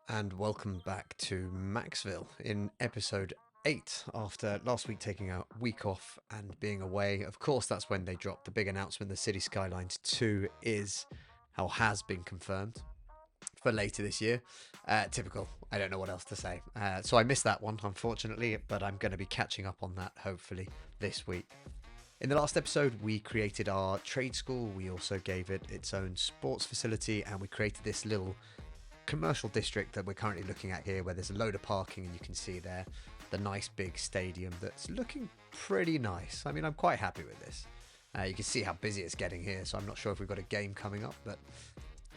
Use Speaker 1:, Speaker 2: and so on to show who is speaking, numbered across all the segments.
Speaker 1: and welcome back to Macsville in episode 8. After last week taking a week off and being away, of course, that's when they dropped the big announcement the City Skylines 2 is, or has been confirmed for later this year. Typical, I don't know what else to say. So I missed that one, unfortunately, but I'm going to be catching up on that hopefully this week. In the last episode, we created our trade school, we also gave it its own sports facility, and we created this little commercial district that we're currently looking at here, where there's a load of parking, and you can see there the nice big stadium that's looking pretty nice. I mean, I'm quite happy with this. You can see how busy it's getting here, so I'm not sure if we've got a game coming up, but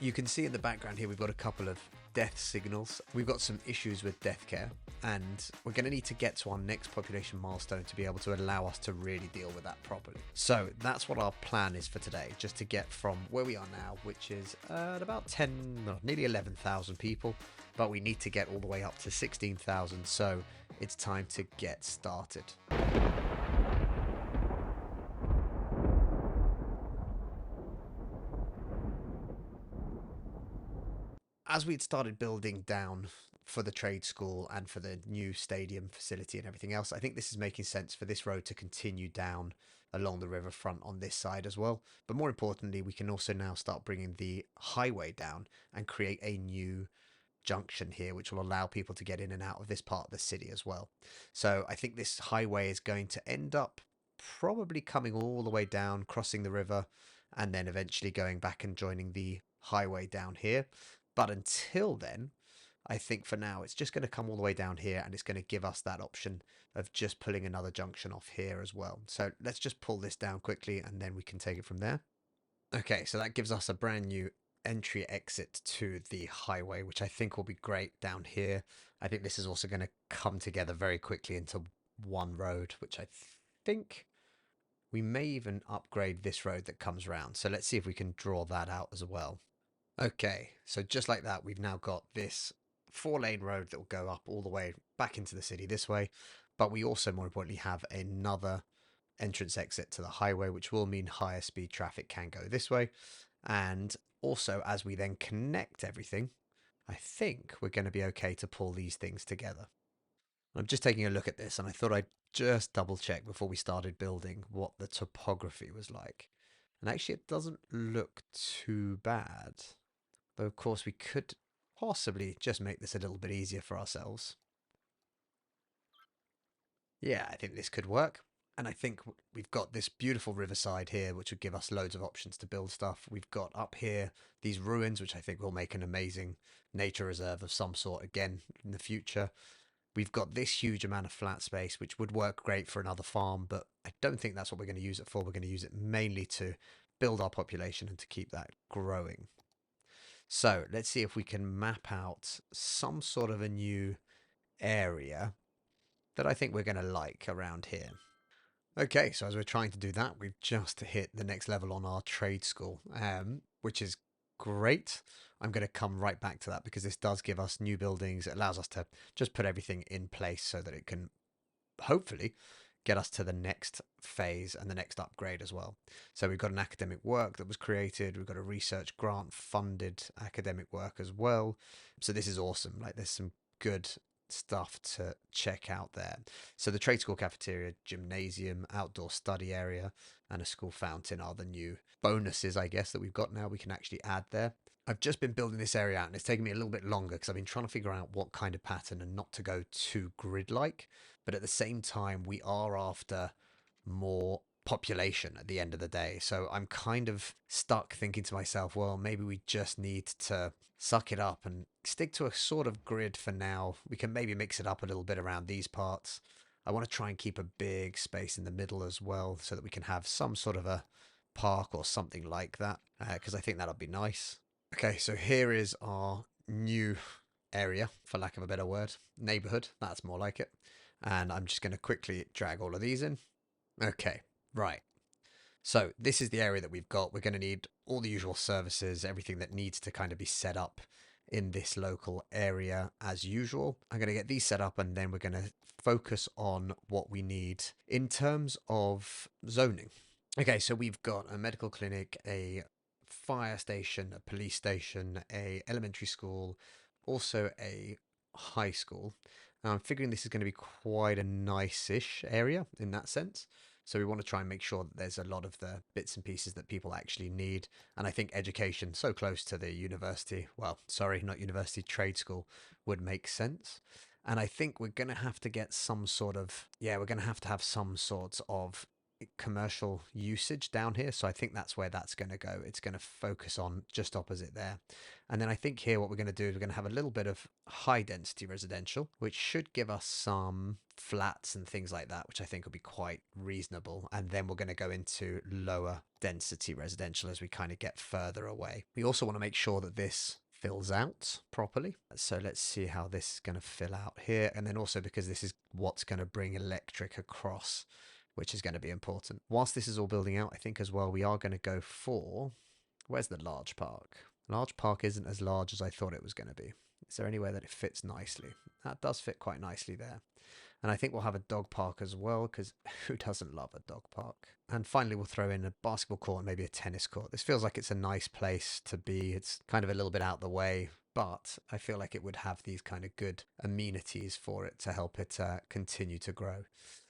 Speaker 1: you can see in the background here we've got a couple of death signals. We've got some issues with death care, and we're going to need to get to our next population milestone to be able to allow us to really deal with that properly. So that's what our plan is for today, just to get from where we are now, which is at about 10, well, nearly 11,000 people, but we need to get all the way up to 16,000, so it's time to get started. As we'd started building down for the trade school and for the new stadium facility and everything else, I think this is making sense for this road to continue down along the riverfront on this side as well. But more importantly, we can also now start bringing the highway down and create a new junction here, which will allow people to get in and out of this part of the city as well. So I think this highway is going to end up probably coming all the way down, crossing the river, and then eventually going back and joining the highway down here. But until then, I think for now it's just going to come all the way down here, and it's going to give us that option of just pulling another junction off here as well. So let's just pull this down quickly and then we can take it from there. Okay, so that gives us a brand new entry exit to the highway, which I think will be great down here. I think this is also going to come together very quickly into one road, which I think we may even upgrade this road that comes round. So let's see if we can draw that out as well. Okay, so just like that, we've now got this 4-lane road that will go up all the way back into the city this way, but we also, more importantly, have another entrance exit to the highway, which will mean higher speed traffic can go this way. And also, as we then connect everything, I think we're going to be okay to pull these things together. I'm just taking a look at this, and I thought I'd just double check before we started building what the topography was like. And actually, it doesn't look too bad. Though, of course, we could possibly just make this a little bit easier for ourselves. Yeah, I think this could work. And I think we've got this beautiful riverside here, which would give us loads of options to build stuff. We've got up here these ruins, which I think will make an amazing nature reserve of some sort again in the future. We've got this huge amount of flat space, which would work great for another farm, but I don't think that's what we're going to use it for. We're going to use it mainly to build our population and to keep that growing. So let's see if we can map out some sort of a new area that I think we're going to like around here. Okay, so as we're trying to do that, we've just hit the next level on our trade school, which is great. I'm going to come right back to that because this does give us new buildings. It allows us to just put everything in place so that it can hopefully get us to the next phase and the next upgrade as well. So we've got an academic work that was created. We've got a research grant funded academic work as well. So this is awesome. Like, there's some good stuff to check out there. So the trade school cafeteria, gymnasium, outdoor study area, and a school fountain are the new bonuses, I guess, that we've got now we can actually add there. I've just been building this area out, and it's taken me a little bit longer because I've been trying to figure out what kind of pattern and not to go too grid-like. But at the same time, we are after more population at the end of the day. So I'm kind of stuck thinking to myself, well, maybe we just need to suck it up and stick to a sort of grid for now. We can maybe mix it up a little bit around these parts. I want to try and keep a big space in the middle as well so that we can have some sort of a park or something like that, because I think that'll be nice. Okay, so here is our new area, for lack of a better word. Neighborhood, that's more like it. And I'm just going to quickly drag all of these in. Okay, right. So this is the area that we've got. We're going to need all the usual services, everything that needs to kind of be set up in this local area as usual. I'm going to get these set up, and then we're going to focus on what we need in terms of zoning. Okay, so we've got a medical clinic, a fire station, a police station, a elementary school, also a high school. Now I'm figuring this is going to be quite a nice-ish area in that sense. So we want to try and make sure that there's a lot of the bits and pieces that people actually need. And I think education so close to the university, well, sorry, not university, trade school, would make sense. And I think we're going to have to get some sort of, yeah, we're going to have some sorts of commercial usage down here. So I think that's where that's going to go. It's going to focus on just opposite there. And then I think here what we're going to do is we're going to have a little bit of high density residential, which should give us some flats and things like that, which I think will be quite reasonable. And then we're going to go into lower density residential as we kind of get further away. We also want to make sure that this fills out properly. So let's see how this is going to fill out here. And then also because this is what's going to bring electric across, which is going to be important. Whilst this is all building out, I think as well, we are going to go for, where's the large park? Large park isn't as large as I thought it was going to be. Is there anywhere that it fits nicely? That does fit quite nicely there. And I think we'll have a dog park as well, because who doesn't love a dog park? And finally, we'll throw in a basketball court and maybe a tennis court. This feels like it's a nice place to be. It's kind of a little bit out the way, but I feel like it would have these kind of good amenities for it to help it continue to grow.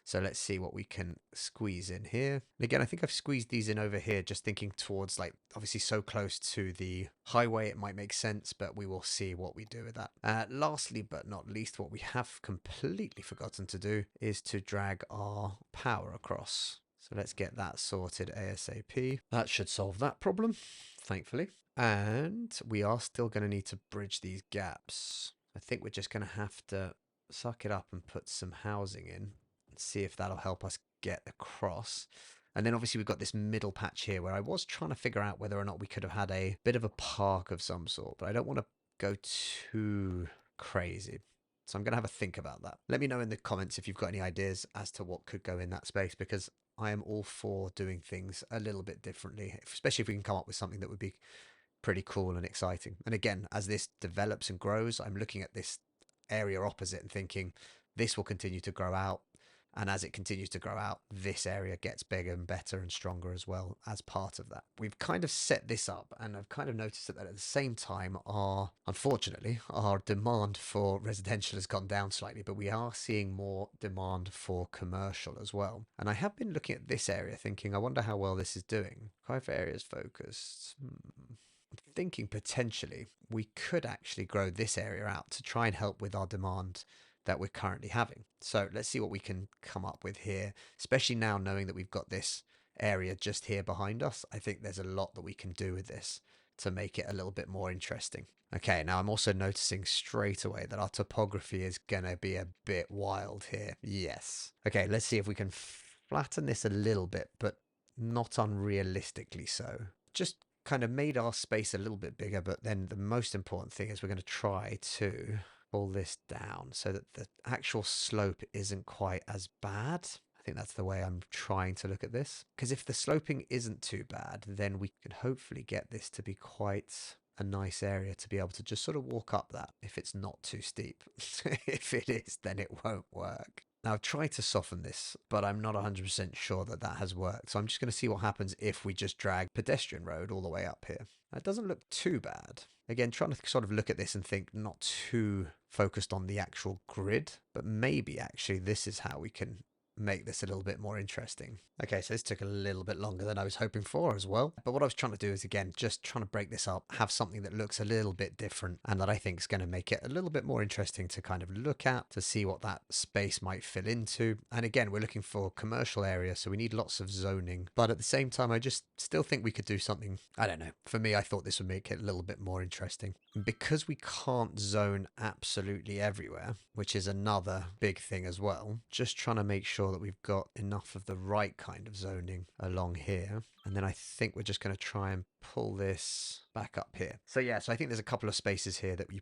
Speaker 1: So let's see what we can squeeze in here. And again, I think I've squeezed these in over here, just thinking towards, like, obviously so close to the highway, it might make sense, but we will see what we do with that. Lastly, but not least, what we have completely forgotten to do is to drag our power across. So let's get that sorted ASAP. That should solve that problem, thankfully. And we are still going to need to bridge these gaps. I think we're just going to have to suck it up and put some housing in. See if that'll help us get across. And then obviously we've got this middle patch here where I was trying to figure out whether or not we could have had a bit of a park of some sort, but I don't want to go too crazy. So I'm going to have a think about that. Let me know in the comments if you've got any ideas as to what could go in that space, because I am all for doing things a little bit differently, especially if we can come up with something that would be pretty cool and exciting. And again, as this develops and grows, I'm looking at this area opposite and thinking this will continue to grow out. And as it continues to grow out, this area gets bigger and better and stronger as well as part of that. We've kind of set this up, and I've kind of noticed that at the same time, unfortunately, our demand for residential has gone down slightly, but we are seeing more demand for commercial as well. And I have been looking at this area thinking, I wonder how well this is doing. Private areas focused. I'm thinking potentially we could actually grow this area out to try and help with our demand that we're currently having. So let's see what we can come up with here, especially now knowing that we've got this area just here behind us. I think there's a lot that we can do with this to make it a little bit more interesting. Okay, now I'm also noticing straight away that our topography is going to be a bit wild here. Yes. Okay, let's see if we can flatten this a little bit, but not unrealistically so. Just kind of made our space a little bit bigger, but then the most important thing is we're going to try to pull this down so that the actual slope isn't quite as bad. I think that's the way I'm trying to look at this. Because if the sloping isn't too bad, then we can hopefully get this to be quite a nice area to be able to just sort of walk up that if it's not too steep. If it is, then it won't work. Now, I've tried to soften this, but I'm not 100% sure that that has worked. So I'm just going to see what happens if we just drag pedestrian road all the way up here. That doesn't look too bad. Again, trying to sort of look at this and think not too focused on the actual grid, but maybe actually this is how we can make this a little bit more interesting. Okay, so this took a little bit longer than I was hoping for as well. But what I was trying to do is, again, just trying to break this up, have something that looks a little bit different and that I think is going to make it a little bit more interesting to kind of look at, to see what that space might fill into. And again, we're looking for commercial area, so we need lots of zoning. But at the same time, I just still think we could do something, I don't know. For me, I thought this would make it a little bit more interesting. And because we can't zone absolutely everywhere, which is another big thing as well, just trying to make sure that we've got enough of the right kind of zoning along here. And then I think we're just going to try and pull this back up here. So yeah, so I think there's a couple of spaces here that we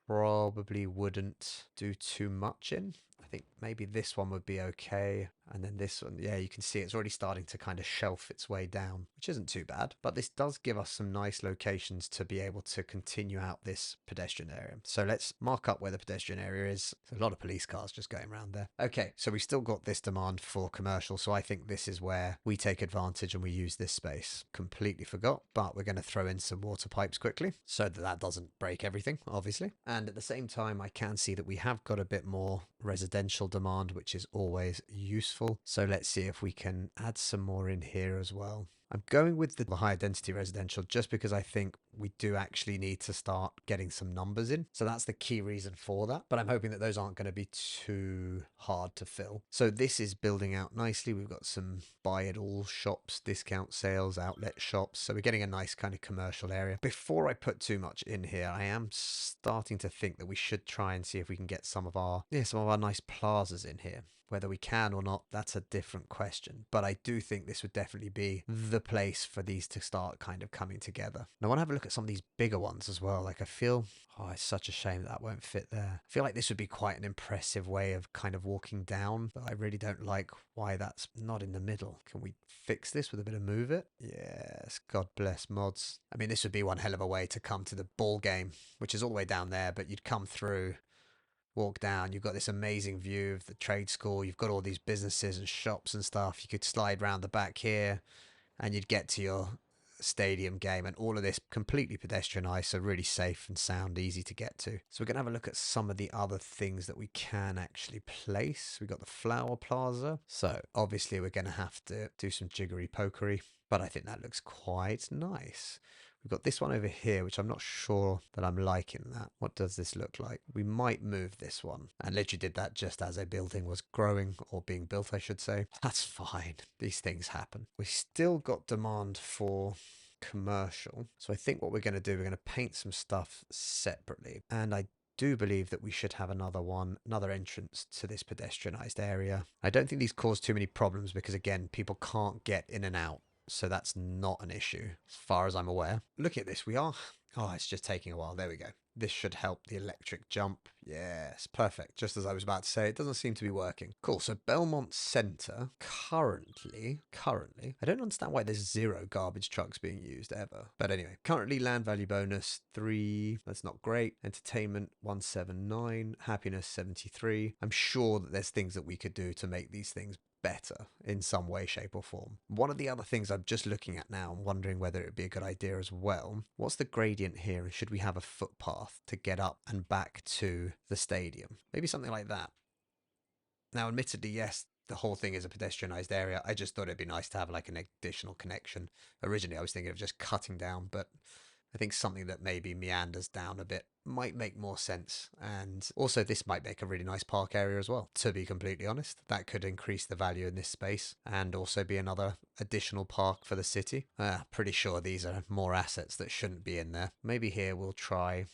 Speaker 1: probably wouldn't do too much in. I think maybe this one would be okay. And then this one, yeah, you can see it's already starting to kind of shelf its way down, which isn't too bad. But this does give us some nice locations to be able to continue out this pedestrian area. So let's mark up where the pedestrian area is. There's a lot of police cars just going around there. Okay, so we still got this demand for commercial. So I think this is where we take advantage and we use this space. Completely forgot, but we're going to throw in some water pipes quickly so that that doesn't break everything, obviously. And at the same time, I can see that we have got a bit more residential demand, which is always useful. So let's see if we can add some more in here as well. I'm going with the higher density residential just because I think we do actually need to start getting some numbers in. So that's the key reason for that. But I'm hoping that those aren't going to be too hard to fill. So this is building out nicely. We've got some buy it all shops, discount sales, outlet shops. So we're getting a nice kind of commercial area. Before I put too much in here, I am starting to think that we should try and see if we can get some of our nice plazas in here. Whether we can or not, that's a different question. But I do think this would definitely be the place for these to start kind of coming together. And I want to have a look at some of these bigger ones as well. Like I feel, oh, it's such a shame that won't fit there. I feel like this would be quite an impressive way of kind of walking down, but I really don't like why that's not in the middle. Can we fix this with a bit of move it? Yes, God bless mods. I mean, this would be one hell of a way to come to the ball game, which is all the way down there, but you'd come through, walk down, you've got this amazing view of the trade school, you've got all these businesses and shops and stuff. You could slide round the back here and you'd get to your stadium game, and all of this completely pedestrianised, so really safe and sound, easy to get to. So we're going to have a look at some of the other things that we can actually place. We've got the flower plaza, so obviously we're going to have to do some jiggery pokery, but I think that looks quite nice. We've got this one over here, which I'm not sure that I'm liking that. What does this look like? We might move this one. And literally did that just as a building was growing, or being built, I should say. That's fine. These things happen. We still got demand for commercial. So I think what we're going to do, we're going to paint some stuff separately. And I do believe that we should have another entrance to this pedestrianised area. I don't think these cause too many problems because, again, people can't get in and out. So that's not an issue as far as I'm aware. Look at this. Oh, it's just taking a while. There we go. This should help the electric jump. Yes, perfect. Just as I was about to say, it doesn't seem to be working. Cool. So Belmont Center currently, I don't understand why there's 0 garbage trucks being used ever. But anyway, currently land value bonus 3. That's not great. Entertainment 179. Happiness 73. I'm sure that there's things that we could do to make these things better in some way, shape or form. One of the other things I'm just looking at now and wondering whether it would be a good idea as well, what's the gradient here, and should we have a footpath to get up and back to the stadium? Maybe something like that. Now, admittedly, yes, the whole thing is a pedestrianised area. I just thought it'd be nice to have like an additional connection. Originally, I was thinking of just cutting down, but I think something that maybe meanders down a bit might make more sense. And also this might make a really nice park area as well, to be completely honest. That could increase the value in this space and also be another additional park for the city. Pretty sure these are more assets that shouldn't be in there. Maybe here we'll try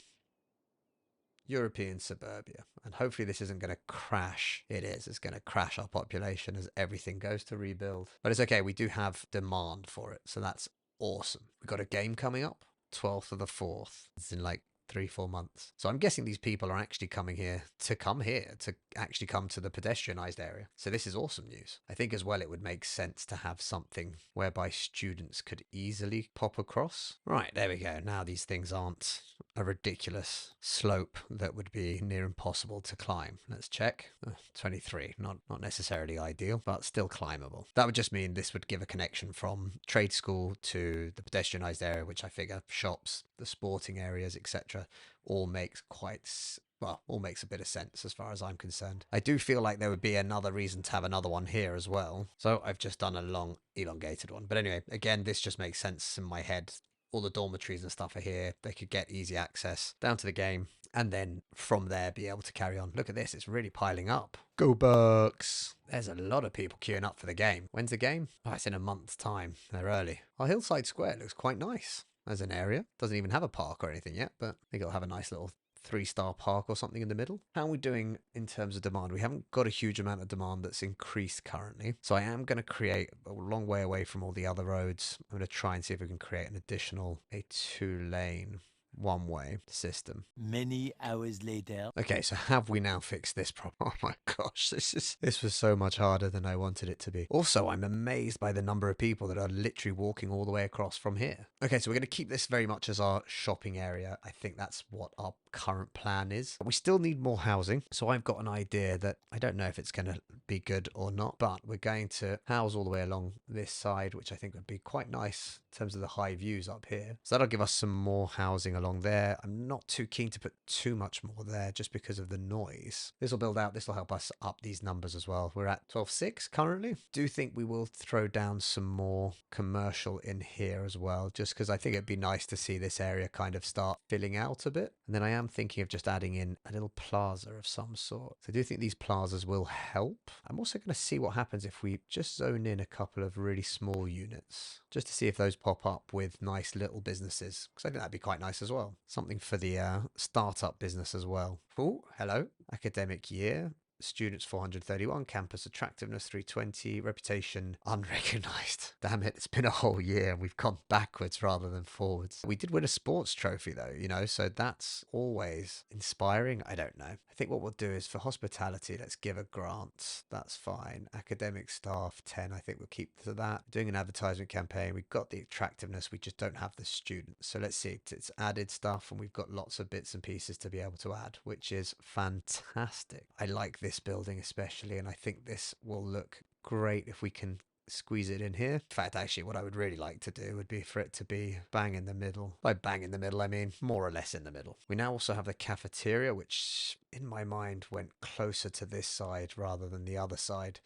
Speaker 1: European suburbia, and hopefully this isn't going to crash. It is. It's going to crash our population as everything goes to rebuild. But it's okay. We do have demand for it, so that's awesome. We've got a game coming up. 12th of the 4th. It's in like 3-4 months. So I'm guessing these people are actually coming here to actually come to the pedestrianised area. So this is awesome news. I think as well it would make sense to have something whereby students could easily pop across. Right, there we go. Now these things aren't a ridiculous slope that would be near impossible to climb. Let's check. 23. Not necessarily ideal, but still climbable. That would just mean this would give a connection from trade school to the pedestrianised area, which I figure shops, the sporting areas, etc., all makes a bit of sense as far as I'm concerned. I do feel like there would be another reason to have another one here as well. So I've just done a long elongated one. But anyway, again, this just makes sense in my head. All the dormitories and stuff are here. They could get easy access down to the game and then from there be able to carry on. Look at this. It's really piling up. Go Bucks. There's a lot of people queuing up for the game. When's the game? Oh, it's in a month's time. They're early. Our Hillside Square looks quite nice as an area. Doesn't even have a park or anything yet, but I think it'll have a nice little 3-star park or something in the middle. How are we doing in terms of demand? We haven't got a huge amount of demand that's increased currently. So I am going to create a long way away from all the other roads. I'm going to try and see if we can create an additional, a 2-lane. one-way system.
Speaker 2: Many hours later.
Speaker 1: Okay, so have we now fixed this problem? Oh my gosh, this was so much harder than I wanted it to be. Also, I'm amazed by the number of people that are literally walking all the way across from here. Okay, so we're going to keep this very much as our shopping area. I think that's what our current plan is. We still need more housing, so I've got an idea that I don't know if it's going to be good or not, but we're going to house all the way along this side, which I think would be quite nice in terms of the high views up here. So that'll give us some more housing along there. I'm not too keen to put too much more there just because of the noise. This will build out. This will help us up these numbers as well. We're at 12.6 currently. Do think we will throw down some more commercial in here as well, just because I think it'd be nice to see this area kind of start filling out a bit. And then I am thinking of just adding in a little plaza of some sort. So I do think these plazas will help. I'm also going to see what happens if we just zone in a couple of really small units, just to see if those pop up with nice little businesses, because I think that'd be quite nice as well. Something for the startup business as well. Oh, hello. Academic year. Students 431, campus attractiveness 320, reputation unrecognized. Damn it, it's been a whole year and we've gone backwards rather than forwards. We did win a sports trophy though, you know, so that's always inspiring. I don't know. I think what we'll do is for hospitality, let's give a grant. That's fine. Academic staff 10, I think we'll keep to that. Doing an advertisement campaign, we've got the attractiveness, we just don't have the students. So let's see, it's added stuff and we've got lots of bits and pieces to be able to add, which is fantastic. I like this building especially, and I think this will look great if we can squeeze it in here. In fact, actually, what I would really like to do would be for it to be bang in the middle. By bang in the middle, I mean more or less in the middle. We now also have the cafeteria, which in my mind went closer to this side rather than the other side,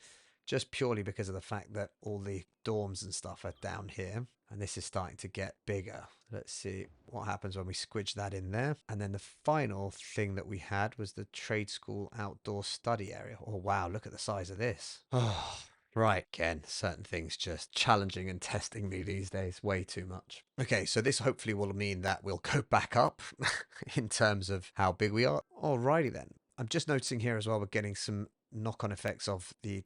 Speaker 1: just purely because of the fact that all the dorms and stuff are down here. And this is starting to get bigger. Let's see what happens when we squidge that in there. And then the final thing that we had was the trade school outdoor study area. Oh, wow, look at the size of this. Oh, right, again, certain things just challenging and testing me these days way too much. Okay, so this hopefully will mean that we'll go back up in terms of how big we are. Alrighty then. I'm just noticing here as well, we're getting some knock-on effects of the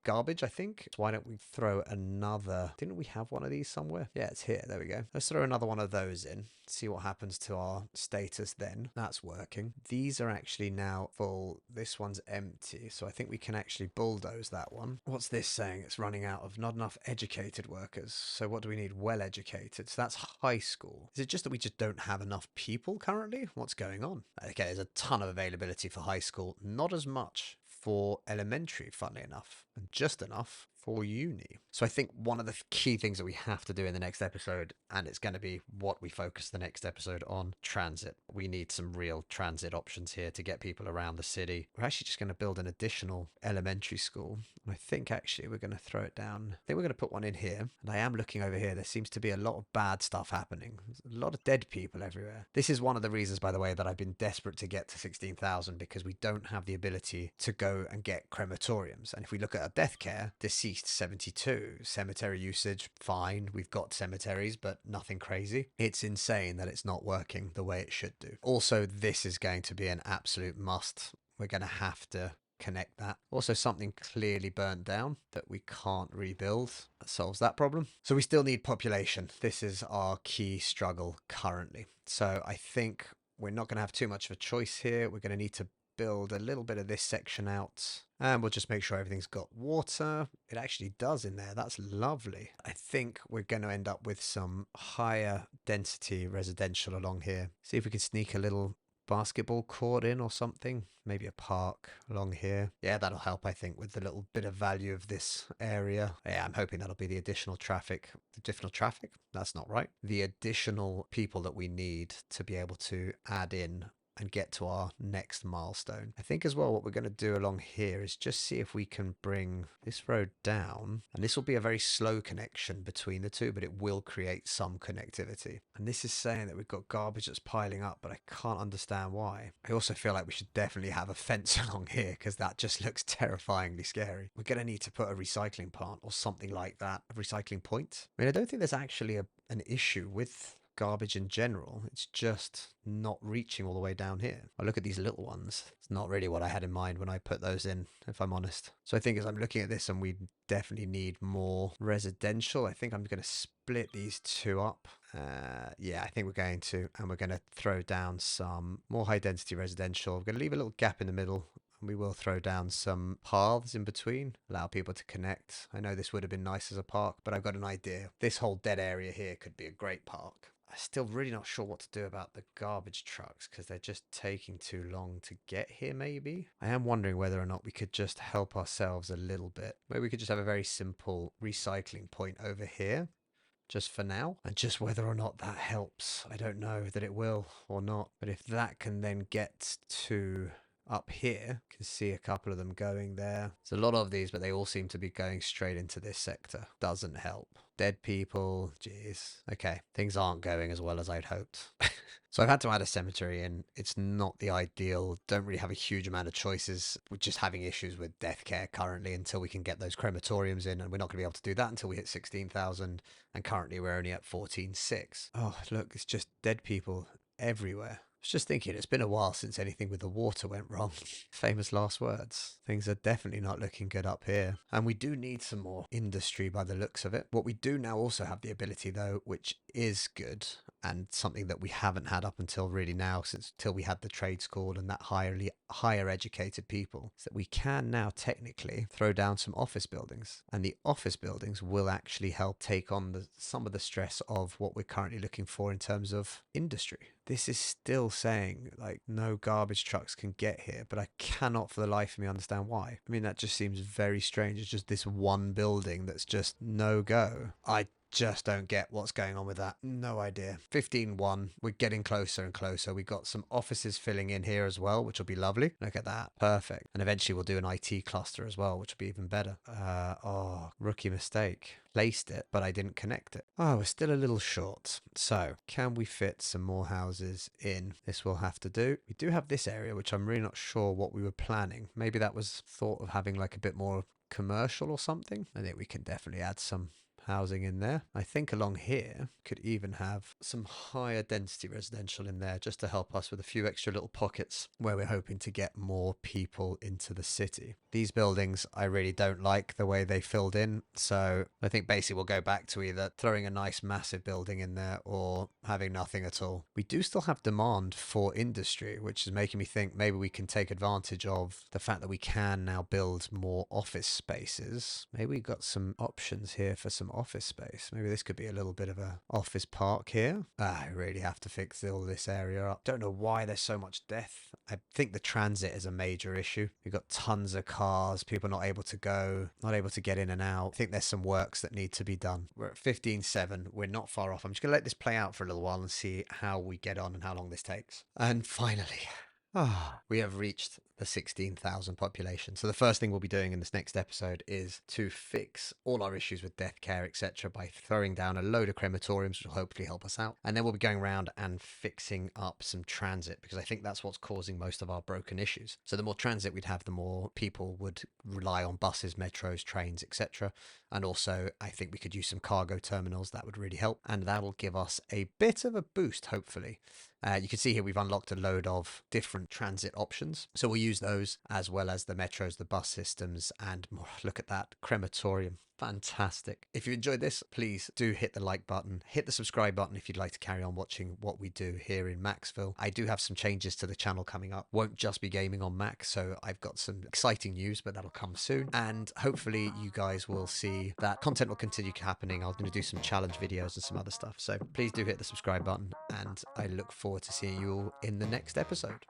Speaker 1: garbage, I think. Why don't we throw another... Didn't we have one of these somewhere? Yeah, it's here. There we go. Let's throw another one of those in. See what happens to our status then. That's working. These are actually now full. This one's empty. So I think we can actually bulldoze that one. What's this saying? It's running out of not enough educated workers. So what do we need? Well educated. So that's high school. Is it just that we just don't have enough people currently? What's going on? Okay, there's a ton of availability for high school. Not as much for elementary, funnily enough, and just enough for uni. So I think one of the key things that we have to do in the next episode, and it's going to be what we focus the next episode on, transit. We need some real transit options here to get people around the city. We're actually just going to build an additional elementary school. And I think actually we're going to throw it down. I think we're going to put one in here. And I am looking over here. There seems to be a lot of bad stuff happening. There's a lot of dead people everywhere. This is one of the reasons, by the way, that I've been desperate to get to 16,000, because we don't have the ability to go and get crematoriums. And if we look at our death care, deceased 72, cemetery usage, fine. We've got cemeteries, but nothing crazy. It's insane that it's not working the way it should do. Also, this is going to be an absolute must. We're going to have to connect that. Also, something clearly burnt down that we can't rebuild. That solves that problem. So we still need population. This is our key struggle currently. So I think we're not going to have too much of a choice here. We're going to need to build a little bit of this section out, and we'll just make sure everything's got water. It actually does in there. That's lovely. I think we're going to end up with some higher density residential along here. See if we can sneak a little basketball court in or something. Maybe a park along here. Yeah, that'll help, I think, with the little bit of value of this area. Yeah, I'm hoping that'll be the additional traffic. Additional traffic? That's not right. The additional people that we need to be able to add in and get to our next milestone. I think as well what we're going to do along here is just see if we can bring this road down, and this will be a very slow connection between the two, but it will create some connectivity. And this is saying that we've got garbage that's piling up, but I can't understand why. I also feel like we should definitely have a fence along here, because that just looks terrifyingly scary. We're going to need to put a recycling plant or something like that, a recycling point. I mean, I don't think there's actually an issue with garbage in general. It's just not reaching all the way down here. I look at these little ones. It's not really what I had in mind when I put those in, if I'm honest. So I think as I'm looking at this, and we definitely need more residential, I think I'm going to split these two up. Yeah, I think we're going to, and we're going to throw down some more high density residential. We're going to leave a little gap in the middle. We will throw down some paths in between, allow people to connect. I know this would have been nice as a park, but I've got an idea. This whole dead area here could be a great park. I'm still really not sure what to do about the garbage trucks because they're just taking too long to get here, maybe. I am wondering whether or not we could just help ourselves a little bit. Maybe we could just have a very simple recycling point over here, just for now, and just whether or not that helps. I don't know that it will or not, but if that can then get to up here, you can see a couple of them going there. There's a lot of these, but they all seem to be going straight into this sector. Doesn't help. Dead people, jeez. Okay, things aren't going as well as I'd hoped. So I've had to add a cemetery in. It's not the ideal. Don't really have a huge amount of choices. We're just having issues with death care currently until we can get those crematoriums in, and we're not going to be able to do that until we hit 16,000, and currently we're only at 14,600. Oh, look, it's just dead people everywhere. I was just thinking, it's been a while since anything with the water went wrong. Famous last words. Things are definitely not looking good up here. And we do need some more industry by the looks of it. What we do now also have the ability, though, which is good, and something that we haven't had up until really now, since till we had the trade school and that higher educated people, is that we can now technically throw down some office buildings. And the office buildings will actually help take on some of the stress of what we're currently looking for in terms of industry. This is still saying like no garbage trucks can get here, but I cannot for the life of me understand why. I mean, that just seems very strange. It's just this one building that's just no go. I just don't get what's going on with that. No idea. 15-1. We're getting closer and closer. We got some offices filling in here as well, which will be lovely. Look at that. Perfect. And eventually we'll do an IT cluster as well, which will be even better. Oh, rookie mistake. Placed it, but I didn't connect it. Oh, we're still a little short. So can we fit some more houses in? This will have to do. We do have this area, which I'm really not sure what we were planning. Maybe that was thought of having like a bit more commercial or something. I think we can definitely add some housing in there. I think along here could even have some higher density residential in there just to help us with a few extra little pockets where we're hoping to get more people into the city. These buildings I really don't like the way they filled in, so I think basically we'll go back to either throwing a nice massive building in there or having nothing at all. We do still have demand for industry, which is making me think maybe we can take advantage of the fact that we can now build more office spaces. Maybe we've got some options here for some office space. Maybe this could be a little bit of a office park here. I really have to fix all this area up. Don't know why there's so much death. I think the transit is a major issue. We've got tons of cars, people not able to go, not able to get in and out. I think there's some works that need to be done. We're at 15.7. We're not far off. I'm just going to let this play out for a little while and see how we get on and how long this takes. And finally, we have reached the 16,000 population. So the first thing we'll be doing in this next episode is to fix all our issues with death care, etc., by throwing down a load of crematoriums, which will hopefully help us out. And then we'll be going around and fixing up some transit, because I think that's what's causing most of our broken issues. So the more transit we'd have, the more people would rely on buses, metros, trains, etc. And also, I think we could use some cargo terminals. That would really help. And that'll give us a bit of a boost, hopefully. You can see here we've unlocked a load of different transit options. So we'll use those as well as the metros, the bus systems, and more. Look at that crematorium. Fantastic. If you enjoyed this, please do hit the like button, hit the subscribe button if you'd like to carry on watching what we do here in Macsville. I do have some changes to the channel coming up. Won't just be gaming on Mac, so I've got some exciting news, but that'll come soon. And hopefully you guys will see that content will continue happening. I'm going to do some challenge videos and some other stuff. So please do hit the subscribe button, and I look forward to seeing you all in the next episode.